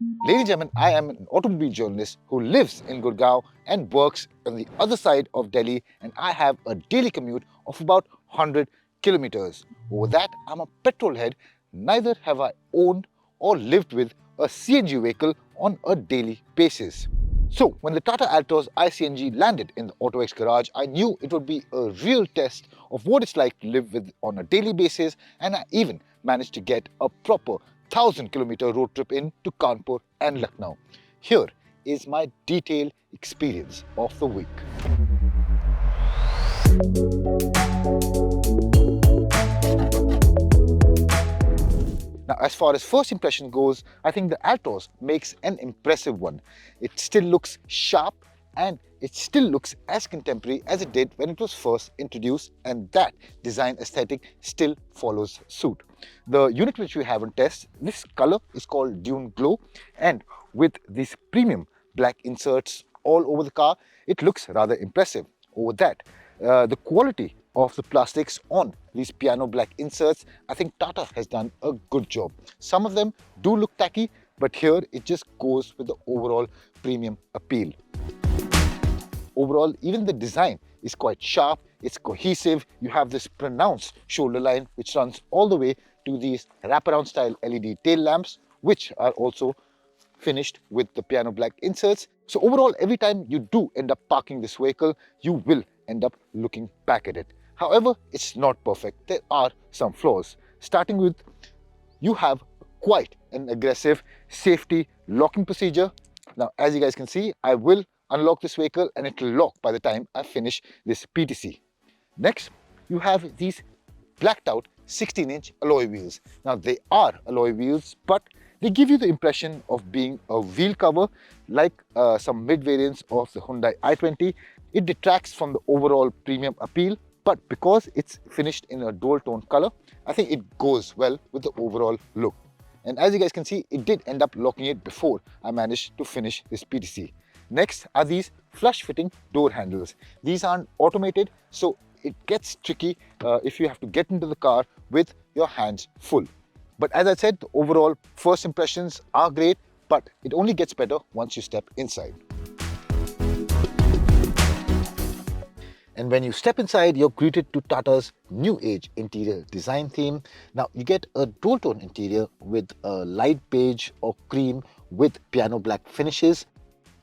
Ladies and gentlemen, I am an automobile journalist who lives in Gurgaon and works on the other side of Delhi, and I have a daily commute of about 100 kilometers. Over that, I'm a petrol head. Neither have I owned or lived with a CNG vehicle on a daily basis. So, when the Tata Altroz iCNG landed in the autoX garage, I knew it would be a real test of what it's like to live with on a daily basis, and I even managed to get a proper 1,000-kilometer road trip in to Kanpur and Lucknow. Here is my detailed experience of the week. Now, as far as first impression goes, I think the Altroz makes an impressive one. It still looks sharp and it still looks as contemporary as it did when it was first introduced, and that design aesthetic still follows suit. The unit which we have on test, this color is called Dune Glow, and with these premium black inserts all over the car, it looks rather impressive. Over that, the quality of the plastics on these piano black inserts, I think Tata has done a good job. Some of them do look tacky, but here it just goes with the overall premium appeal. Overall, even the design is quite sharp, it's cohesive. You have this pronounced shoulder line which runs all the way to these wraparound style LED tail lamps, which are also finished with the piano black inserts. So overall, every time you do end up parking this vehicle, you will end up looking back at it. However, it's not perfect. There are some flaws. Starting with, you have quite an aggressive safety locking procedure. Now, as you guys can see, I will unlock this vehicle and it will lock by the time I finish this PTC. Next, you have these blacked out 16-inch alloy wheels. Now, they are alloy wheels, but they give you the impression of being a wheel cover like some mid variants of the Hyundai i20. It detracts from the overall premium appeal, but because it's finished in a dual tone color, I think it goes well with the overall look. And as you guys can see, it did end up locking it before I managed to finish this PTC. Next are these flush fitting door handles. These aren't automated, so it gets tricky if you have to get into the car with your hands full. But as I said, the overall first impressions are great, but it only gets better once you step inside. And when you step inside, you're greeted to Tata's new age interior design theme. Now you get a dual tone interior with a light beige or cream with piano black finishes.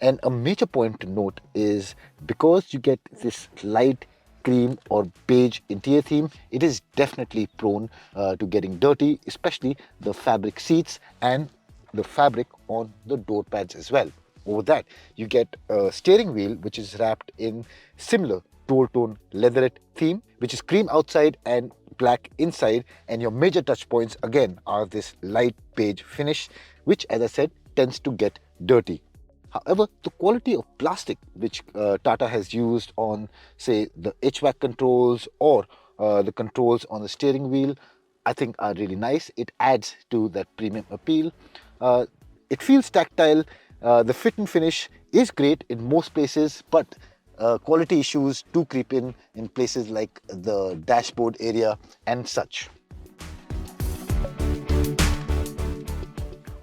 And a major point to note is because you get this light cream or beige interior theme, it is definitely prone to getting dirty, especially the fabric seats and the fabric on the door pads as well. Over that, you get a steering wheel which is wrapped in similar dual tone leatherette theme, which is cream outside and black inside, and your major touch points again are this light beige finish, which, as I said, tends to get dirty. However, the quality of plastic which Tata has used on, say, the hatchback controls or the controls on the steering wheel, I think are really nice. It adds to that premium appeal. It feels tactile. The fit and finish is great in most places, but quality issues do creep in places like the dashboard area and such.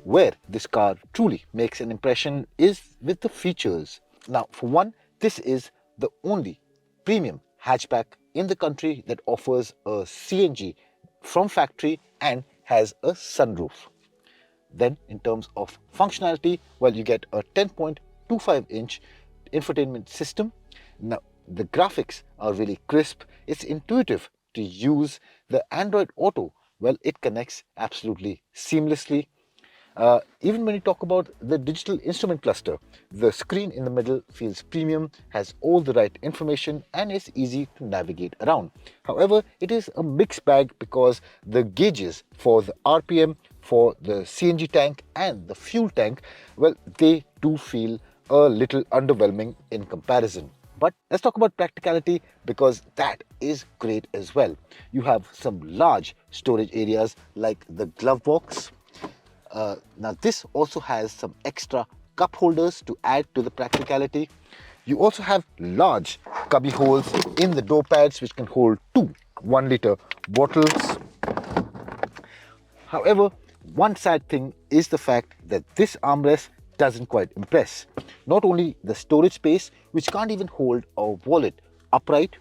Where this car truly makes an impression is with the features. Now, for one, this is the only premium hatchback in the country that offers a CNG from factory and has a sunroof. Then, in terms of functionality, well, you get a 10.25-inch infotainment system. Now, the graphics are really crisp. It's intuitive to use. The Android Auto, well, it connects absolutely seamlessly. Even when you talk about the digital instrument cluster, the screen in the middle feels premium, has all the right information and is easy to navigate around. However, it is a mixed bag because the gauges for the RPM, for the CNG tank and the fuel tank, well, they do feel a little underwhelming in comparison. But let's talk about practicality because that is great as well. You have some large storage areas like the glove box. Now this also has some extra cup holders to add to the practicality. You also have large cubby holes in the door pads which can hold two 1-liter bottles. However, one sad thing is the fact that this armrest doesn't quite impress. Not only the storage space, which can't even hold a wallet upright,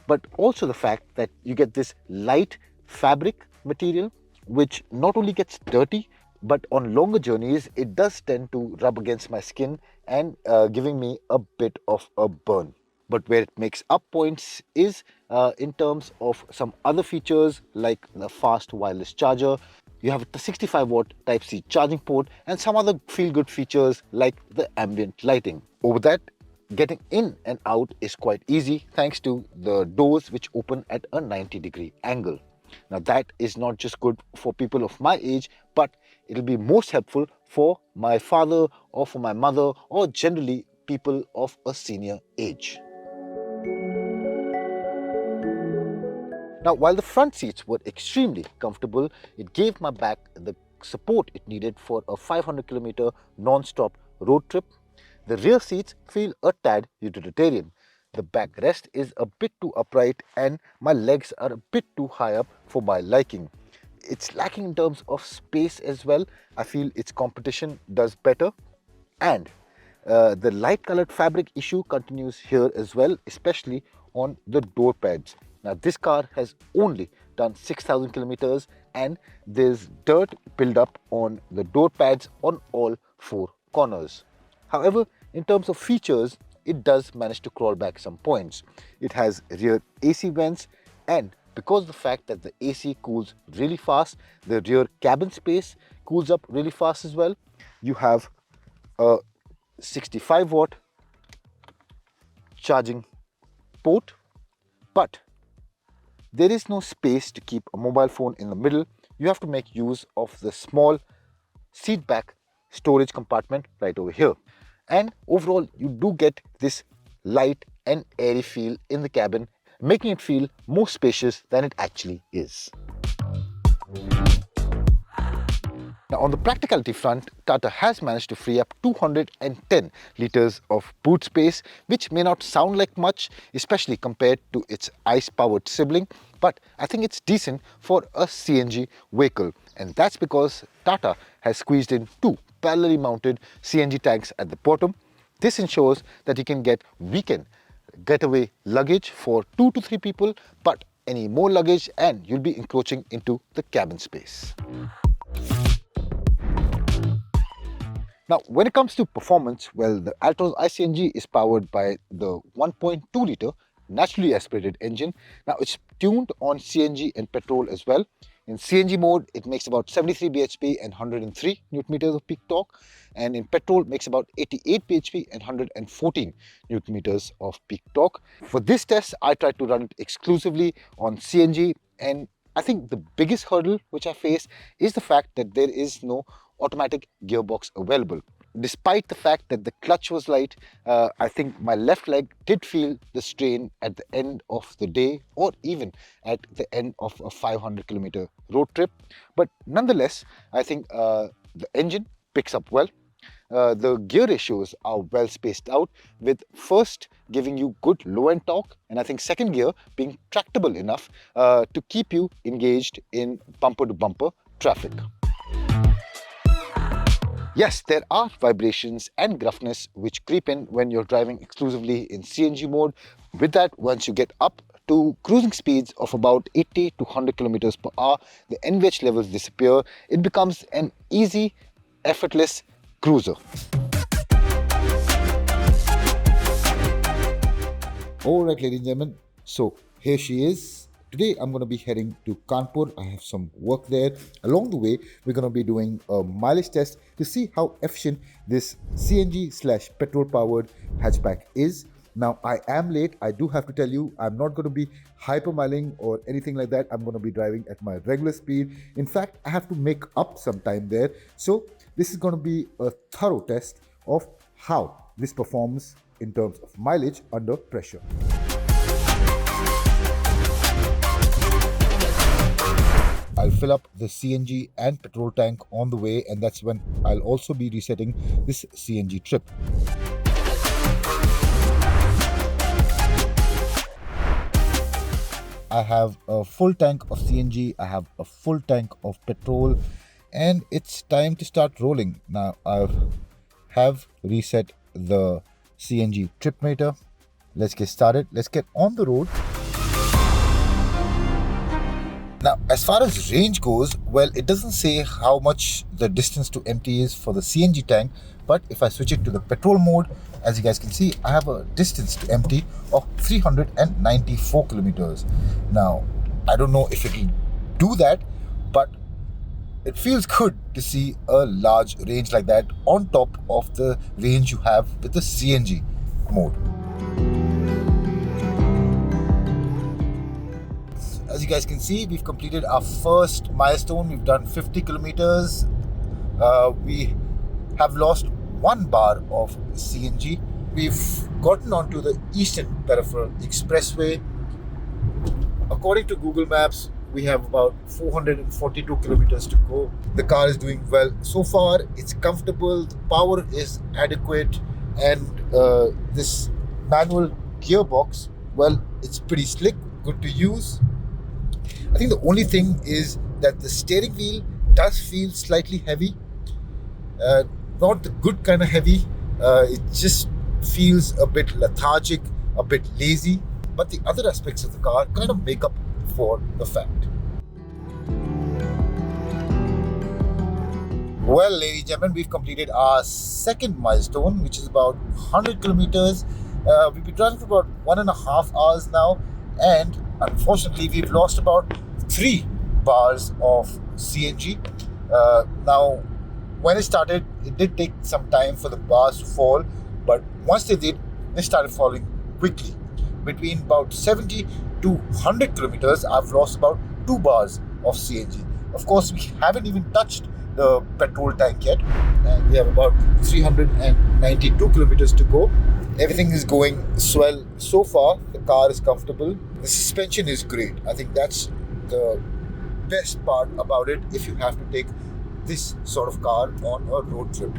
but also the fact that you get this light fabric material which not only gets dirty, but on longer journeys it does tend to rub against my skin and giving me a bit of a burn. But where it makes up points is in terms of some other features like the fast wireless charger. You have a 65-watt Type-C charging port and some other feel-good features like the ambient lighting. Over that, getting in and out is quite easy thanks to the doors which open at a 90-degree angle. Now that is not just good for people of my age, but it'll be most helpful for my father or for my mother or generally people of a senior age. Now, while the front seats were extremely comfortable, it gave my back the support it needed for a 500-kilometer non-stop road trip. The rear seats feel a tad utilitarian. The backrest is a bit too upright and my legs are a bit too high up for my liking. It's lacking in terms of space as well. I feel its competition does better. And the light colored fabric issue continues here as well, especially on the door pads. Now this car has only done 6,000 kilometers and there's dirt build up on the door pads on all four corners. However, in terms of features, it does manage to crawl back some points. It has rear AC vents, and because of the fact that the AC cools really fast, the rear cabin space cools up really fast as well. You have a 65-watt charging port, but there is no space to keep a mobile phone in the middle. You have to make use of the small seat back storage compartment right over here. And overall, you do get this light and airy feel in the cabin, making it feel more spacious than it actually is. Now, on the practicality front, Tata has managed to free up 210 litres of boot space, which may not sound like much, especially compared to its ICE-powered sibling, but I think it's decent for a CNG vehicle. And that's because Tata has squeezed in two parallelly mounted CNG tanks at the bottom. This ensures that you can get weekend getaway luggage for 2 to 3 people, but any more luggage and you'll be encroaching into the cabin space. Now, when it comes to performance, well, the Altroz iCNG is powered by the 1.2-litre naturally aspirated engine. Now, it's tuned on CNG and petrol as well. In CNG mode, it makes about 73 bhp and 103 Nm of peak torque. And in petrol, it makes about 88 bhp and 114 Nm of peak torque. For this test, I tried to run it exclusively on CNG. And I think the biggest hurdle which I face is the fact that there is no automatic gearbox available. Despite the fact that the clutch was light, I think my left leg did feel the strain at the end of the day or even at the end of a 500-kilometer road trip. But nonetheless, I think the engine picks up well. The gear ratios are well spaced out, with first giving you good low-end torque and I think second gear being tractable enough to keep you engaged in bumper-to-bumper traffic. Yes, there are vibrations and gruffness which creep in when you're driving exclusively in CNG mode. With that, once you get up to cruising speeds of about 80 to 100 kilometers per hour, the NVH levels disappear. It becomes an easy, effortless cruiser. Alright, ladies and gentlemen, so here she is. Today I'm going to be heading to Kanpur. I have some work there. Along the way, we're going to be doing a mileage test to see how efficient this CNG/petrol powered hatchback is. Now, I am late. I do have to tell you, I'm not going to be hypermiling or anything like that. I'm going to be driving at my regular speed. In fact, I have to make up some time there. So this is going to be a thorough test of how this performs in terms of mileage under pressure. I'll fill up the CNG and petrol tank on the way, and that's when I'll also be resetting this CNG trip. I have a full tank of CNG, I have a full tank of petrol, and it's time to start rolling. Now I have reset the CNG trip meter. Let's get started. Let's get on the road. Now, as far as range goes, well, it doesn't say how much the distance to empty is for the CNG tank, but if I switch it to the petrol mode, as you guys can see, I have a distance to empty of 394 kilometers. Now, I don't know if it'll do that, but it feels good to see a large range like that on top of the range you have with the CNG mode. As you guys can see, we've completed our first milestone. We've done 50 kilometers. We have lost 1 bar of CNG. We've gotten onto the Eastern Peripheral Expressway. According to Google Maps, we have about 442 kilometers to go. The car is doing well so far. It's comfortable, the power is adequate, and this manual gearbox, well, it's pretty slick, good to use. I think the only thing is that the steering wheel does feel slightly heavy. Not the good kind of heavy. It just feels a bit lethargic, a bit lazy. But the other aspects of the car kind of make up for the fact. Well, ladies and gentlemen, we've completed our second milestone, which is about 100 kilometers. We've been driving for about 1.5 hours now, and unfortunately, we've lost about 3 bars of CNG. Now, when it started, it did take some time for the bars to fall, but once they did, they started falling quickly. Between about 70 to 100 kilometers, I've lost about 2 bars of CNG. Of course, we haven't even touched the petrol tank yet, and we have about 392 kilometers to go. Everything is going swell so far. The car is comfortable. The suspension is great. I think that's the best part about it if you have to take this sort of car on a road trip.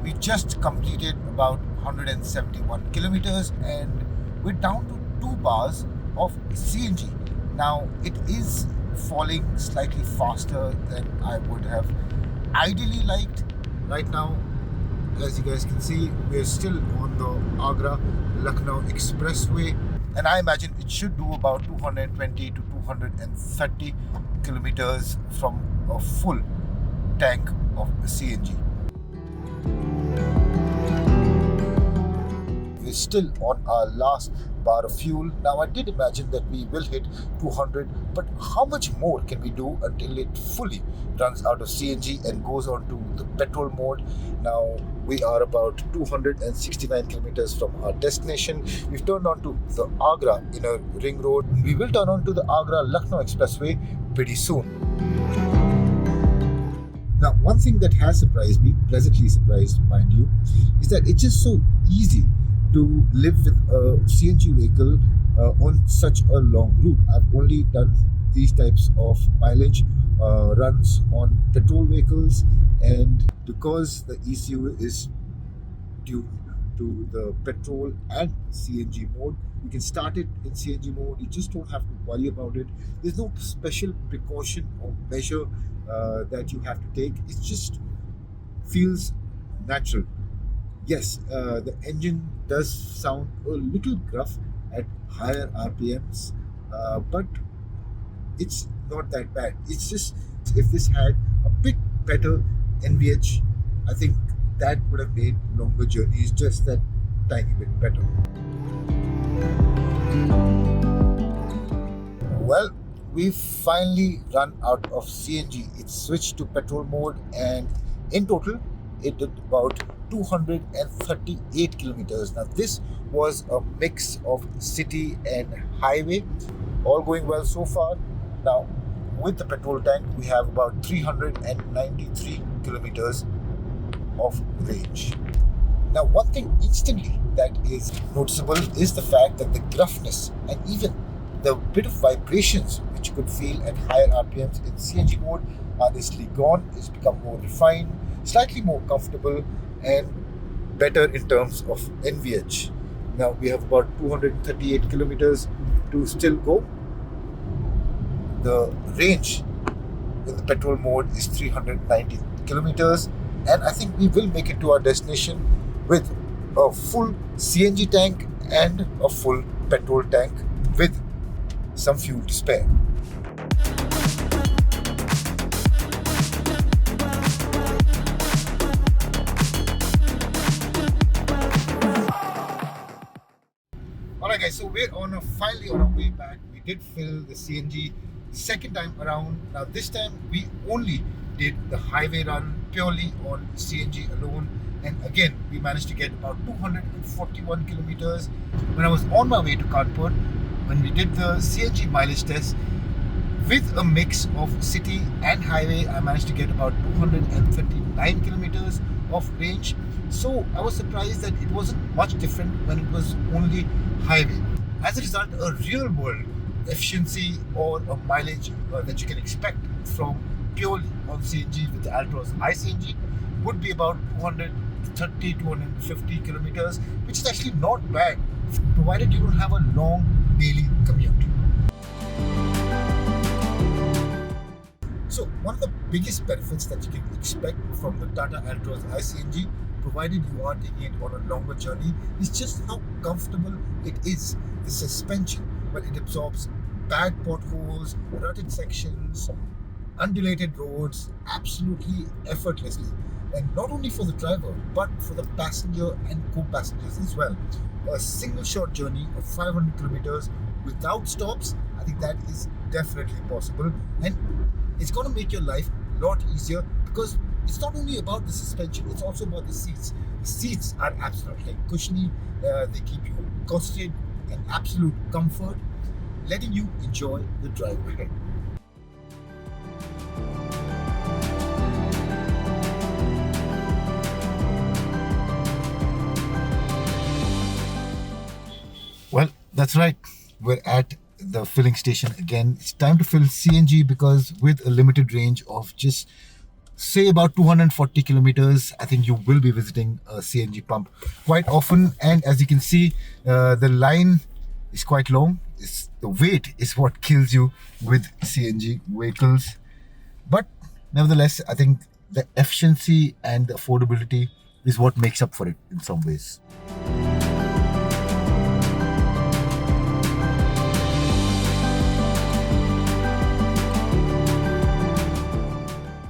We just completed about 171 kilometers and we're down to 2 bars of CNG. Now, it is falling slightly faster than I would have ideally liked. Right now, as you guys can see, we're still on the Agra-Lucknow Expressway, and I imagine it should do about 220 to 230 kilometers from a full tank of CNG. We're still on our last bar of fuel. Now, I did imagine that we will hit 200, but how much more can we do until it fully runs out of CNG and goes on to the petrol mode? Now, we are about 269 kilometers from our destination. We've turned on to the Agra inner ring road. We will turn on to the Agra-Lucknow Expressway pretty soon. Now, one thing that has surprised me, pleasantly surprised, mind you, is that it's just so easy to live with a CNG vehicle on such a long route. I've only done these types of mileage runs on petrol vehicles, and because the ECU is tuned to the petrol and CNG mode, you can start it in CNG mode. You just don't have to worry about it. There's no special precaution or measure that you have to take. It just feels natural. Yes, the engine does sound a little gruff at higher RPMs, but it's not that bad. It's just, if this had a bit better NVH, I think that would have made longer journeys just that tiny bit better. Well, we've finally run out of CNG. It's switched to petrol mode, and in total, it did about 238 kilometers. Now, this was a mix of city and highway, all going well so far. Now, with the petrol tank, we have about 393 kilometers of range. Now, one thing instantly that is noticeable is the fact that the gruffness and even the bit of vibrations which you could feel at higher RPMs in CNG mode are basically gone. It's become more refined, slightly more comfortable, and better in terms of NVH. Now, we have about 238 kilometers to still go. The range in the petrol mode is 390 kilometers, and I think we will make it to our destination with a full CNG tank and a full petrol tank with some fuel to spare. Alright guys, so we're finally on our way back. We did fill the CNG second time around. Now this time we only did the highway run purely on CNG alone, and again we managed to get about 241 kilometers. When I was on my way to Kanpur, when we did the CNG mileage test with a mix of city and highway, I managed to get about 239 kilometers of range. So I was surprised that it wasn't much different when it was only highway. As a result, a real world efficiency or a mileage that you can expect from purely on CNG with the Altroz iCNG would be about 230 250 kilometers, which is actually not bad provided you don't have a long daily commute. So one of the biggest benefits that you can expect from the Tata Altroz iCNG, provided you are taking it on a longer journey, is just how comfortable it is. The suspension, well, it absorbs bad potholes, rutted sections, undulated roads absolutely effortlessly. And not only for the driver, but for the passenger and co-passengers as well. A single short journey of 500 kilometers without stops, I think that is definitely possible. And it's going to make your life a lot easier, because it's not only about the suspension, it's also about the seats. The seats are absolutely cushiony, they keep you concentrated and absolute comfort, letting you enjoy the drive ahead. Well, that's right. We're at the filling station again. It's time to fill CNG, because with a limited range of just say about 240 kilometers, I think you will be visiting a CNG pump quite often. And as you can see, the line is quite long. The weight is what kills you with CNG vehicles. But nevertheless, I think the efficiency and the affordability is what makes up for it in some ways.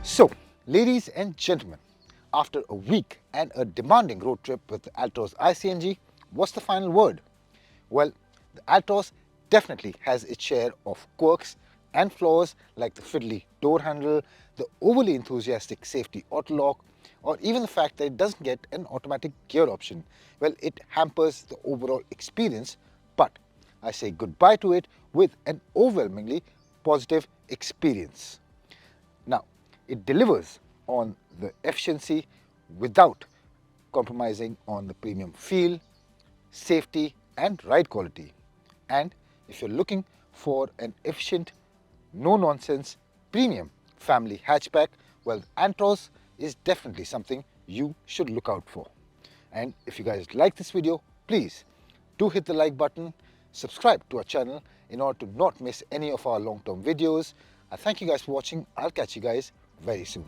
So, ladies and gentlemen, after a week and a demanding road trip with the Altroz iCNG, what's the final word? Well, the Altroz definitely has its share of quirks and flaws, like the fiddly door handle, the overly enthusiastic safety auto lock, or even the fact that it doesn't get an automatic gear option. Well, it hampers the overall experience, but I say goodbye to it with an overwhelmingly positive experience. Now, it delivers on the efficiency without compromising on the premium feel, safety and ride quality. And if you're looking for an efficient, no-nonsense, premium family hatchback, well, Altroz is definitely something you should look out for. And if you guys like this video, please do hit the like button, subscribe to our channel in order to not miss any of our long-term videos. I thank you guys for watching. I'll catch you guys very soon.